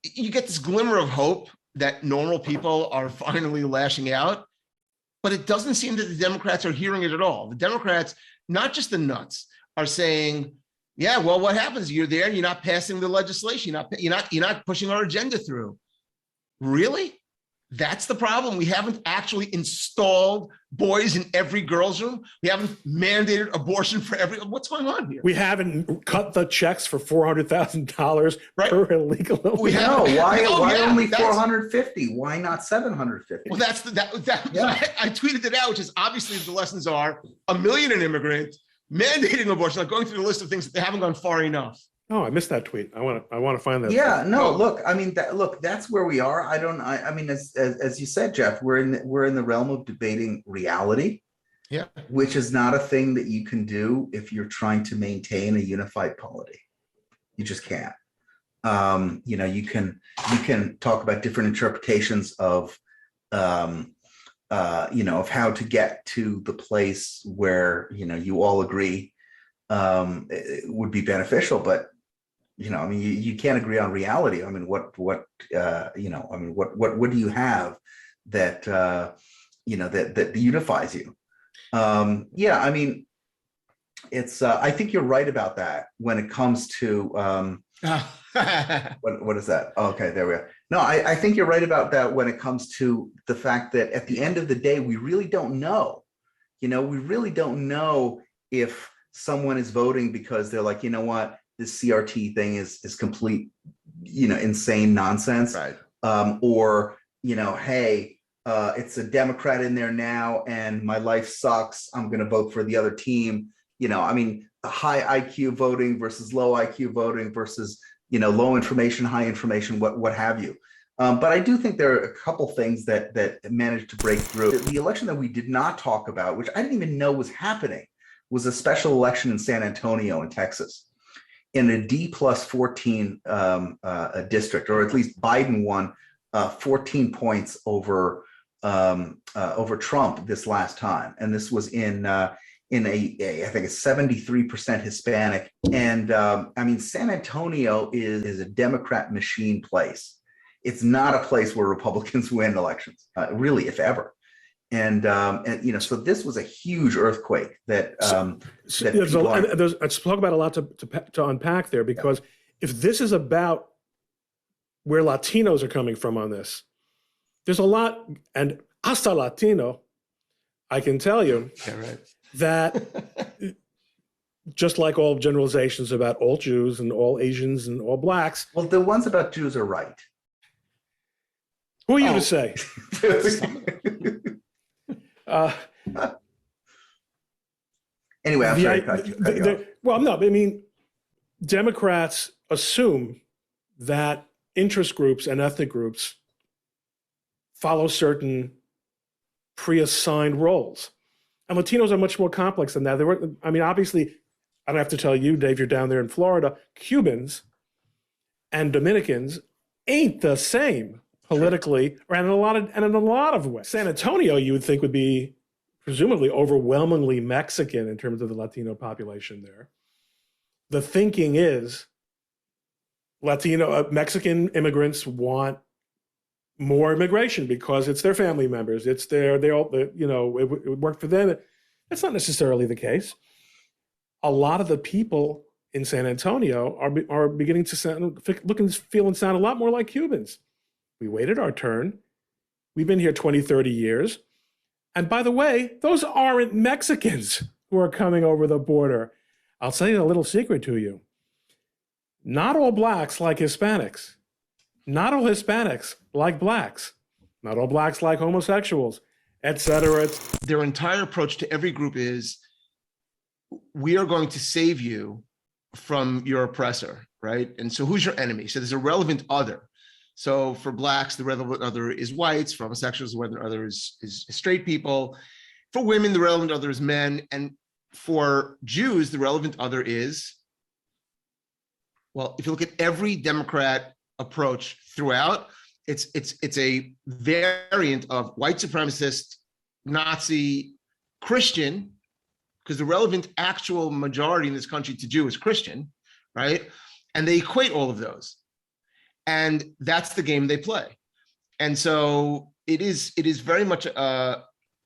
you get this glimmer of hope that normal people are finally lashing out, but it doesn't seem that the Democrats are hearing it at all. The Democrats, not just the nuts, are saying, yeah, well, what happens? You're there, you're not passing the legislation, you're not pushing our agenda through. Really? That's the problem. We haven't actually installed boys in every girl's room. We haven't mandated abortion for every. What's going on here? We haven't cut the checks for $400,000 per illegal. We have. Why only 450? Why not 750? Well, that's I tweeted it out, which is obviously the lessons are 1 million an immigrant, mandating abortion, like going through the list of things that they haven't gone far enough. Oh, I missed that tweet. I want to find that. Yeah, no, look, I mean, that's where we are. I mean, as you said, Jeff, we're in the realm of debating reality. Yeah. Which is not a thing that you can do if you're trying to maintain a unified polity. You just can't. You can talk about different interpretations of of how to get to the place where, you all agree it would be beneficial, but I mean, you can't agree on reality. I mean, what do you have that that unifies you? Yeah, I mean, it's I think you're right about that when it comes to what is that? Oh, okay, there we are. No, I think you're right about that when it comes to the fact that at the end of the day, we really don't know. We really don't know if someone is voting because they're like, you know what, this CRT thing is complete, insane nonsense. Right. Or, hey, it's a Democrat in there now and my life sucks. I'm going to vote for the other team. I mean, high IQ voting versus low IQ voting versus, low information, high information, what have you. But I do think there are a couple things that managed to break through. The election that we did not talk about, which I didn't even know was happening, was a special election in San Antonio in Texas, in a D+14 district, or at least Biden won 14 points over Trump this last time, and this was in I think a 73% Hispanic. And I mean, San Antonio is a Democrat machine place. It's not a place where Republicans win elections, really, if ever. And so this was a huge earthquake that. Let's talk about a lot to unpack there, because if this is about where Latinos are coming from on this, there's a lot, and hasta Latino, I can tell you that just like all generalizations about all Jews and all Asians and all blacks. Well, the ones about Jews are right. Who are you to say? Anyway, I'm sorry. Well, no, I mean, Democrats assume that interest groups and ethnic groups follow certain pre-assigned roles. And Latinos are much more complex than that. Obviously, I don't have to tell you, Dave, you're down there in Florida, Cubans and Dominicans ain't the same politically, or in a lot of ways. San Antonio, you would think, would be presumably overwhelmingly Mexican in terms of the Latino population there. The thinking is Mexican immigrants want more immigration because it's their family members. It worked for them. That's not necessarily the case. A lot of the people in San Antonio are beginning to feel and sound a lot more like Cubans. We waited our turn. We've been here 20, 30 years. And by the way, those aren't Mexicans who are coming over the border. I'll tell you a little secret to you. Not all blacks like Hispanics. Not all Hispanics like blacks. Not all blacks like homosexuals, et cetera. Their entire approach to every group is, we are going to save you from your oppressor, right? And so who's your enemy? So there's a relevant other. So for blacks, the relevant other is whites. For homosexuals, the relevant other is straight people. For women, the relevant other is men. And for Jews, the relevant other is, well, if you look at every Democrat approach throughout, it's a variant of white supremacist, Nazi, Christian, because the relevant actual majority in this country to Jew is Christian, right? And they equate all of those. And that's the game they play. And so it is very much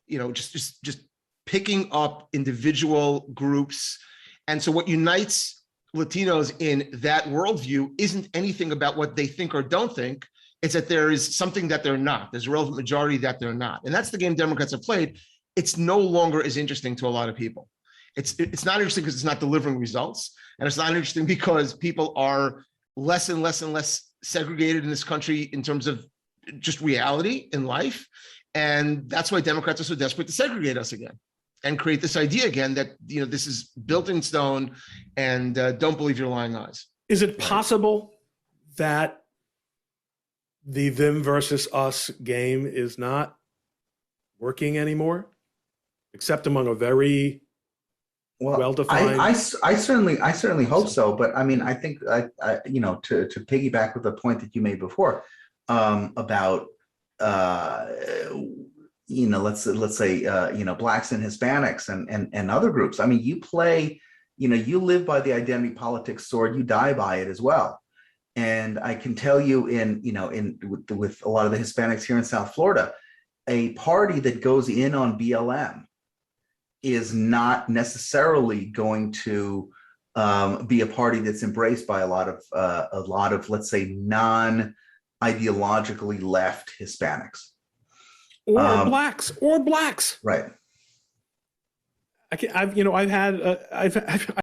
just picking up individual groups. And so what unites Latinos in that worldview isn't anything about what they think or don't think. It's that there is something that they're not. There's a relevant majority that they're not. And that's the game Democrats have played. It's no longer as interesting to a lot of people. It's not interesting because it's not delivering results. And it's not interesting because people are less and less and less segregated in this country in terms of just reality in life. And that's why Democrats are so desperate to segregate us again and create this idea again that, this is built in stone, and don't believe your lying eyes. Is it possible that the them versus us game is not working anymore, except among a very well-defined? I certainly hope so. But I mean, I think to piggyback with the point that you made before about let's say blacks and Hispanics and other groups. I mean, you play, you live by the identity politics sword, you die by it as well. And I can tell you with a lot of the Hispanics here in South Florida, a party that goes in on BLM is not necessarily going to be a party that's embraced by a lot of let's say non-ideologically left Hispanics or blacks. Right. I've had